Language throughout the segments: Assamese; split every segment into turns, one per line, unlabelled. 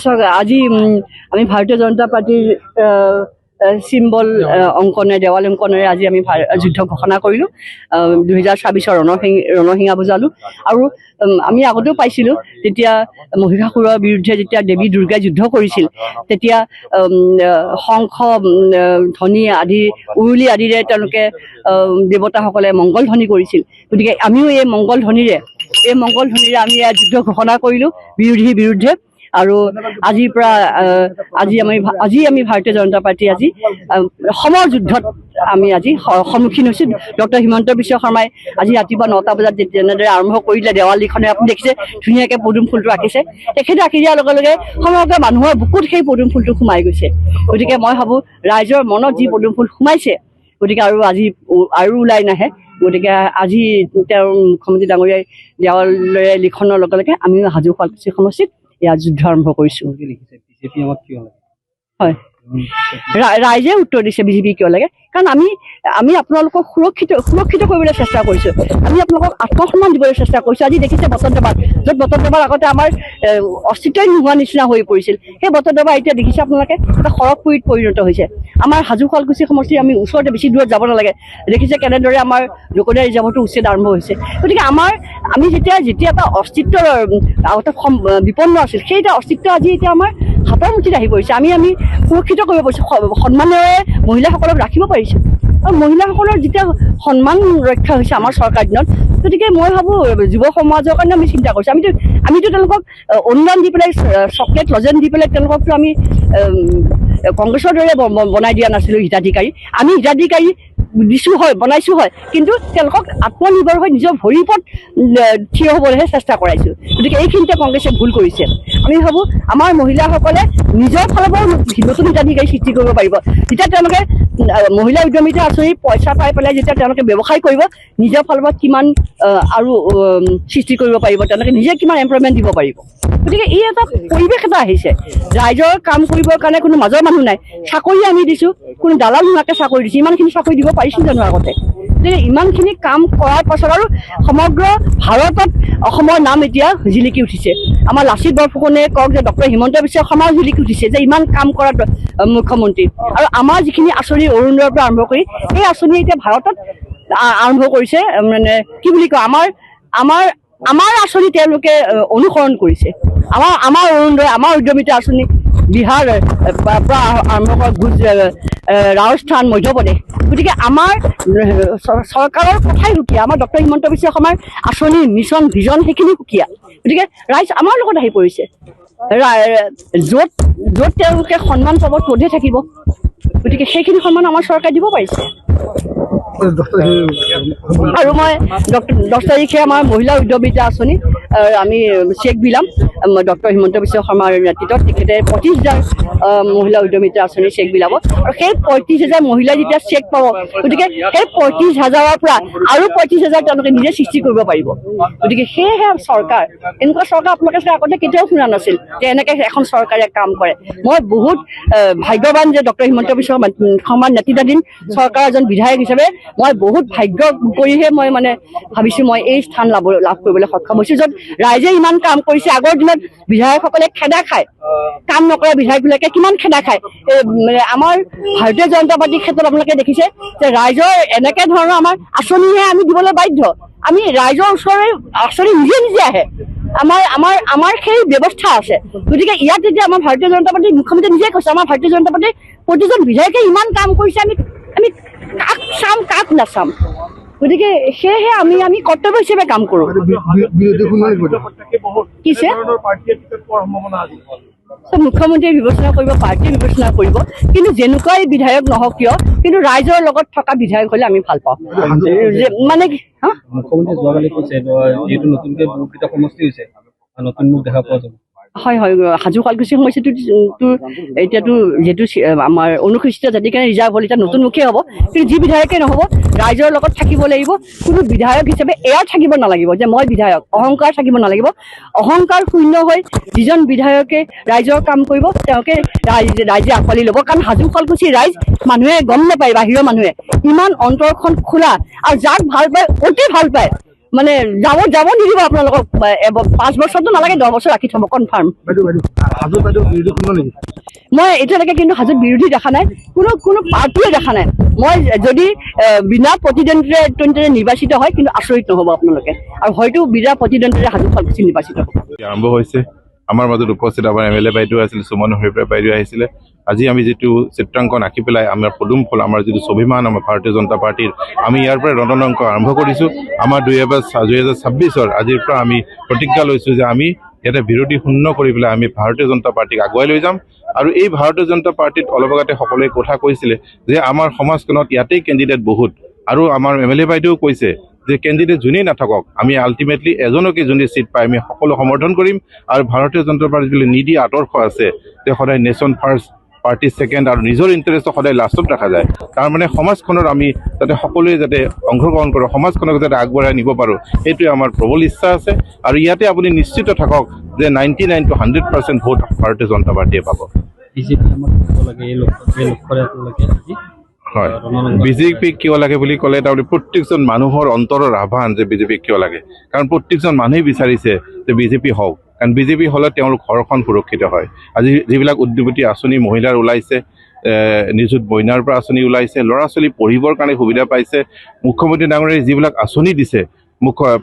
চাওক আজি আমি ভাৰতীয় জনতা পাৰ্টিৰ চিম্বল অংকনে দেৱাল অংকনেৰে আজি আমি যুদ্ধ ঘোষণা কৰিলোঁ। 2024 ৰণসিঙা বুজালোঁ। আৰু আমি আগতেও পাইছিলোঁ যেতিয়া মহিষাসুৰৰ বিৰুদ্ধে যেতিয়া দেৱী দুৰ্গাই যুদ্ধ কৰিছিল তেতিয়া শংখ ধ্বনি আদি উৰুলি আদিৰে তেওঁলোকে দেৱতাসকলে মংগল ধ্বনি কৰিছিল। গতিকে আমিও এই মংগল ধ্বনিৰে আমি যুদ্ধ ঘোষণা কৰিলোঁ বিৰোধীৰ বিৰুদ্ধে। আৰু আজিৰ পৰা আজি আমি ভাৰতীয় জনতা পাৰ্টি আজি সমৰ যুদ্ধত আমি আজি সন্মুখীন হৈছোঁ। ডক্টৰ হিমন্ত বিশ্ব শৰ্মাই আজি ৰাতিপুৱা 9টা বজাত যেনেদৰে আৰম্ভ কৰিলে দেৱালীখনে আপুনি দেখিছে ধুনীয়াকৈ পদুম ফুলটো আঁকিছে। তেখেতে আঁকি দিয়াৰ লগে লগে সমগ্ৰ মানুহৰ বুকুত সেই পদুম ফুলটো সোমাই গৈছে। গতিকে মই ভাবোঁ ৰাইজৰ মনত যি পদুম ফুল সোমাইছে গতিকে আৰু ওলাই নাহে। গতিকে আজি তেওঁৰ মুখ্যমন্ত্ৰী ডাঙৰীয়াই দেৱালেৰে লিখনৰ লগে লগে আমিও হাজো শুৱালকুছি সমষ্টিত ইয়াত যুদ্ধ আৰম্ভ কৰিছোঁ। হয়, ৰাইজে উত্তৰ দিছে বিজেপি কিয় লাগে, কাৰণ আমি আপোনালোকক সুৰক্ষিত কৰিবলৈ চেষ্টা কৰিছোঁ। আমি আপোনালোকক আত্মসন্মান দিবলৈ চেষ্টা কৰিছোঁ। আজি দেখিছে বসন্তবাৰ, য'ত বসন্তবাৰ আগতে আমাৰ অস্তিত্বই নোহোৱা নিচিনা হৈ পৰিছিল, সেই বসন্তবাৰ এতিয়া দেখিছে আপোনালোকে এটা সৰগপুৰীত পৰিণত হৈছে। আমাৰ হাজো শুৱালকুছি সমষ্টিৰ আমি ওচৰতে বেছি দূৰত যাব নালাগে। দেখিছে কেনেদৰে আমাৰ জকলীয়া ৰিজাৰ্ভতো উচ্ছেদ আৰম্ভ হৈছে। গতিকে আমি যেতিয়া এটা অস্তিত্বৰ বিপন্ন আছিল, সেই এটা অস্তিত্ব আজি এতিয়া আমাৰ হাতৰ মুঠিত আহি পৰিছে। আমি সুৰক্ষিত কৰিব পাৰিছোঁ, সন্মানেৰে মহিলাসকলক ৰাখিব পাৰিছোঁ। আৰু মহিলাসকলৰ যেতিয়া সন্মান ৰক্ষা হৈছে আমাৰ চৰকাৰ দিনত, গতিকে মই ভাবোঁ যুৱ সমাজৰ কাৰণে আমি চিন্তা কৰিছোঁ। আমিতো তেওঁলোকক অনুদান দি পেলাই চকলেট লজেন দি পেলাই তেওঁলোককতো আমি কংগ্ৰেছৰ দৰে বনাই দিয়া নাছিলোঁ হিতাধিকাৰী। আমি হিতাধিকাৰী দিছোঁ হয়, বনাইছোঁ হয়, কিন্তু তেওঁলোকক আত্মনিৰ্ভৰ হৈ নিজৰ ভৰিৰ ওপৰত থিয় হ'বলৈহে চেষ্টা কৰাইছোঁ। গতিকে এইখিনিতে কংগ্ৰেছে ভুল কৰিছে। আমি ভাবোঁ আমাৰ মহিলাসকলে নিজৰ ফালৰ পৰাও নতুন হিতাধিকাৰী সৃষ্টি কৰিব পাৰিব। যেতিয়া তেওঁলোকে মহিলা উদ্যমিতা আঁচনিৰ পইচা পাই পেলাই যেতিয়া তেওঁলোকে ব্যৱসায় কৰিব, নিজৰ ফালৰ পৰা কিমান আৰু সৃষ্টি কৰিব পাৰিব, তেওঁলোকে নিজে কিমান এমপ্লয়মেণ্ট দিব পাৰিব। গতিকে এই এটা পৰিৱেশ এটা আহিছে, ৰাইজৰ কাম কৰিবৰ কাৰণে কোনো মাজৰ মানুহ নাই। চাকৰি আমি দিছোঁ, কোনো দালাল নোহোৱাকৈ চাকৰি দিছোঁ। ইমানখিনি চাকৰি দিব পাৰিছোঁ জানো আগতে? গতিকে ইমানখিনি কাম কৰাৰ পাছত আৰু সমগ্ৰ ভাৰতত অসমৰ নাম এতিয়া জিলিকি উঠিছে। আমাৰ লাচিত বৰফুকনে কওক যে ডক্টৰ হিমন্ত বিশ্ব শৰ্মাও জিলিকি উঠিছে যে ইমান কাম কৰা মুখ্যমন্ত্ৰী। আৰু আমাৰ যিখিনি আঁচনি অৰুণোদয়ৰ পৰা আৰম্ভ কৰি সেই আঁচনি এতিয়া ভাৰতত আৰম্ভ কৰিছে। মানে কি বুলি কয়, আমাৰ আঁচনি তেওঁলোকে অনুসৰণ কৰিছে। আমাৰ অৰুণোদয়, আমাৰ উদ্যমিতা আঁচনি বিহাৰ পৰা আৰম্ভ কৰা ৰাজস্থান, মধ্যপ্ৰদেশ। গতিকে আমাৰ চৰকাৰৰ কথাই সুকীয়া, আমাৰ ডক্টৰ হিমন্ত বিশ্ব শৰ্মাৰ আঁচনি মিছন ভিজন সেইখিনি সুকীয়া। গতিকে ৰাইজ আমাৰ লগত আহি পৰিছে। য'ত তেওঁলোকে সন্মান পাব ত'তহে থাকিব। গতিকে সেইখিনি সন্মান আমাৰ চৰকাৰে দিব পাৰিছে। আৰু মই 10 তাৰিখে আমাৰ মহিলা উদ্যমিতা আঁচনি আমি চেক বিলাম। ডক্টৰ হিমন্ত বিশ্ব শৰ্মাৰ নেতৃত্বত তেখেতে 25,000 মহিলা উদ্যমিতা আঁচনি চেক বিলাব। আৰু সেই 35,000 মহিলাই যেতিয়া চেক পাব, গতিকে সেই 35,000ৰ পৰা আৰু 25,000 তেওঁলোকে নিজে সৃষ্টি কৰিব পাৰিব। গতিকে সেয়েহে চৰকাৰ, এনেকুৱা চৰকাৰ আপোনালোকে আগতে কেতিয়াও শুনা নাছিল যে এনেকৈ এখন চৰকাৰে কাম কৰে। মই বহুত ভাগ্যৱান যে ডক্টৰ হিমন্ত বিশ্ব শৰ্মাৰ নেতৃত্বাধীন চৰকাৰৰ এজন বিধায়ক হিচাপে মই বহুত ভাগ্য কৰিহে মই ভাবিছোঁ মই এই স্থান লাভ কৰিবলৈ সক্ষম হৈছোঁ, য'ত ৰাইজে ইমান কাম কৰিছে। আগৰ দিনত বিধায়কসকলে খেদা খায়, কাম নকৰা বিধায়কবিলাকে কিমান খেদা খায়। আমাৰ ভাৰতীয় জনতা পাৰ্টিৰ ক্ষেত্ৰত আপোনালোকে দেখিছে যে ৰাইজৰ এনেকৈ ধৰণৰ আমাৰ আঁচনিহে আমি দিবলৈ বাধ্য। আমি ৰাইজৰ ওচৰৰে আঁচনি নিজে আহে। আমাৰ সেই ব্যৱস্থা আছে। গতিকে ইয়াত যেতিয়া আমাৰ ভাৰতীয় জনতা পাৰ্টিৰ মুখ্যমন্ত্ৰী নিজে কৈছে আমাৰ ভাৰতীয় জনতা পাৰ্টিৰ প্ৰতিজন বিধায়কে ইমান কাম কৰিছে, আমি কাক চাম কাক নাচাম। গতিকে সেয়েহে আমি কৰ্তব্য হিচাপে কাম কৰোঁ। কিছে মুখ্যমন্ত্ৰীয়ে বিবেচনা কৰিব, পাৰ্টীয়ে বিবেচনা কৰিব, কিন্তু যেনেকুৱাই বিধায়ক নহওক কিয়, কিন্তু ৰাইজৰ লগত থকা বিধায়ক হ'লে আমি ভাল পাওঁ। মানে
মুখ্যমন্ত্ৰী যোৱাকালি কৈছে যিহেতু নতুনকৈ বহুকেইটা সমষ্টি হৈছে, নতুন মুখ দেখা পোৱা যাব।
হয়, হাজো শুৱালকুছি সমষ্টিটো এতিয়াতো যিহেতু আমাৰ অনুসূচিত জাতিৰ কাৰণে ৰিজাৰ্ভ হ'ল, এতিয়া নতুন মুখেই হ'ব। কিন্তু যি বিধায়কে নহ'ব ৰাইজৰ লগত থাকিব লাগিব। কোনো বিধায়ক হিচাপে এয়া থাকিব নালাগিব যে মই বিধায়ক, অহংকাৰ থাকিব নালাগিব। অহংকাৰ শূন্য হৈ যিজন বিধায়কে ৰাইজৰ কাম কৰিব তেওঁকে ৰাইজে আঁকোৱালি ল'ব। কাৰণ হাজো শুৱালকুছিৰ ৰাইজ মানুহে গম নাপায়, বাহিৰৰ মানুহে ইমান অন্তৰখন খোলা আৰু যাক ভাল পায় অতি ভাল পায়। মানে যাব নিদিব আপোনালোকক 5 বছৰটো নালাগে 10 বছৰ ৰাখি থব কনফাৰ্ম মই এতিয়ালৈকে কিন্তু হাজত বিৰোধী দেখা নাই কোনো পাৰ্টিয়ে দেখা নাই মই যদি বিনা প্ৰতিদ্বন্দ্বিতাৰে নিৰ্বাচিত হয় কিন্তু আচৰিত নহ'ব আপোনালোকে আৰু হয়তো বিনা প্ৰতিদ্বন্দ্বিতাৰে হাজত শুৱালকুছি নিৰ্বাচিত হ'ব
আৰম্ভ হৈছে আমাৰ মাজত উপস্থিত আমাৰ MLA বাইদেউ আছিল সুমন হৰিপ্ৰা বাইদেউ আহিছিলে আজি আমি যিটো চিত্ৰাংকন আঁকি পেলাই আমাৰ পদুম ফুল আমাৰ যিটো স্বাভিমান আমাৰ ভাৰতীয় জনতা পাৰ্টিৰ আমি ইয়াৰ পৰা ৰণদংক আৰম্ভ কৰিছোঁ আমাৰ 2026 আজিৰ পৰা আমি প্ৰতিজ্ঞা লৈছোঁ যে আমি ইয়াতে বিৰোধী শূন্য কৰি পেলাই আমি ভাৰতীয় জনতা পাৰ্টিক আগুৱাই লৈ যাম আৰু এই ভাৰতীয় জনতা পাৰ্টিত অলপ আগতে সকলোৱে কথা কৈছিলে যে আমাৰ সমাজখনত ইয়াতেই কেণ্ডিডেট বহুত আৰু আমাৰ MLA বাইদেউ কৈছে যে কেণ্ডিডেট যোনেই নাথাকক আমি আল্টিমেটলি এজনকে যোনে চিট পাই আমি সকলো সমৰ্থন কৰিম আৰু ভাৰতীয় জনতা পাৰ্টিৰ যিবিলাক নীতি আদৰ্শ আছে যে সদায় নেশ্যন ফাৰ্ষ্ট পাৰ্টি ছেকেণ্ড আৰু নিজৰ ইণ্টাৰেষ্টক সদায় লাষ্টত ৰাখা যায় তাৰমানে সমাজখনৰ আমি যাতে সকলোৱে যাতে অংশগ্ৰহণ কৰোঁ সমাজখনক যাতে আগবঢ়াই নিব পাৰোঁ সেইটোৱে আমাৰ প্ৰবল ইচ্ছা আছে আৰু ইয়াতে আপুনি নিশ্চিত থাকক যে 99 to 100% ভোট ভাৰতীয় জনতা পাৰ্টিয়ে পাব
বিজেপি আমাক দিব লাগে এই লক্ষ্যৰে আপোনালোকে আজি
হয় বিজেপিক কিয় লাগে বুলি ক'লে তাৰমানে প্ৰত্যেকজন মানুহৰ অন্তৰৰ আহ্বান যে বিজেপিক কিয় লাগে কাৰণ প্ৰত্যেকজন মানুহেই বিচাৰিছে যে বিজেপি হওক কাৰণ বিজেপি হ'লে তেওঁলোক ঘৰখন সুৰক্ষিত হয় আজি যিবিলাক উদ্যোগপতি আঁচনি মহিলাৰ ওলাইছে নিযুত মইনাৰ পৰা আঁচনি ওলাইছে ল'ৰা ছোৱালী পঢ়িবৰ কাৰণে সুবিধা পাইছে মুখ্যমন্ত্ৰী ডাঙৰীয়াই যিবিলাক আঁচনি দিছে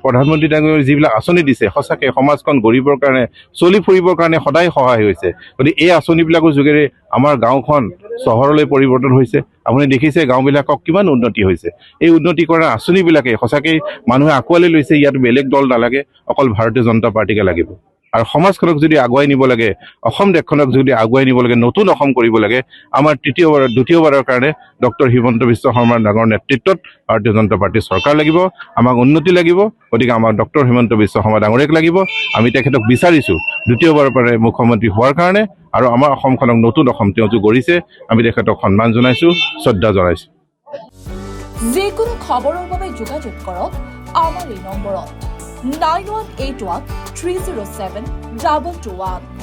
প্ৰধানমন্ত্ৰী ডাঙৰীয়াই যিবিলাক আঁচনি দিছে সঁচাকৈ সমাজখন গঢ়িবৰ কাৰণে চলি ফুৰিবৰ কাৰণে সদায় সহায় হৈছে গতিকে এই আঁচনিবিলাকৰ যোগেৰে আমাৰ গাঁওখন চহৰলৈ পৰিৱৰ্তন হৈছে আপুনি দেখিছে গাঁওবিলাকক কিমান উন্নতি হৈছে এই উন্নতি কৰা আঁচনিবিলাকে সঁচাকৈ মানুহে আঁকোৱালি লৈছে ইয়াত বেলেগ দল নালাগে অকল ভাৰতীয় জনতা পাৰ্টিকে লাগিব আৰু সমাজখনক যদি আগুৱাই নিব লাগে অসম দেশখনক যদি আগুৱাই নিব লাগে নতুন অসম কৰিব লাগে আমাৰ দ্বিতীয়বাৰৰ কাৰণে ডক্টৰ হিমন্ত বিশ্ব শৰ্মাৰ ডাঙৰ নেতৃত্বত ভাৰতীয় জনতা পাৰ্টীৰ চৰকাৰ লাগিব আমাক উন্নতি লাগিব গতিকে আমাক ডক্টৰ হিমন্ত বিশ্ব শৰ্মা ডাঙৰীয়াক লাগিব আমি তেখেতক বিচাৰিছোঁ দ্বিতীয়বাৰৰ পৰা মুখ্যমন্ত্ৰী হোৱাৰ কাৰণে আৰু আমাৰ অসমখনক নতুন অসম তেওঁ গঢ়িছে আমি তেখেতক সন্মান জনাইছোঁ শ্ৰদ্ধা জনাইছোঁ
যিকোনো খবৰৰ বাবে যোগাযোগ কৰক আমাৰ এই নম্বৰত 9181 307 2221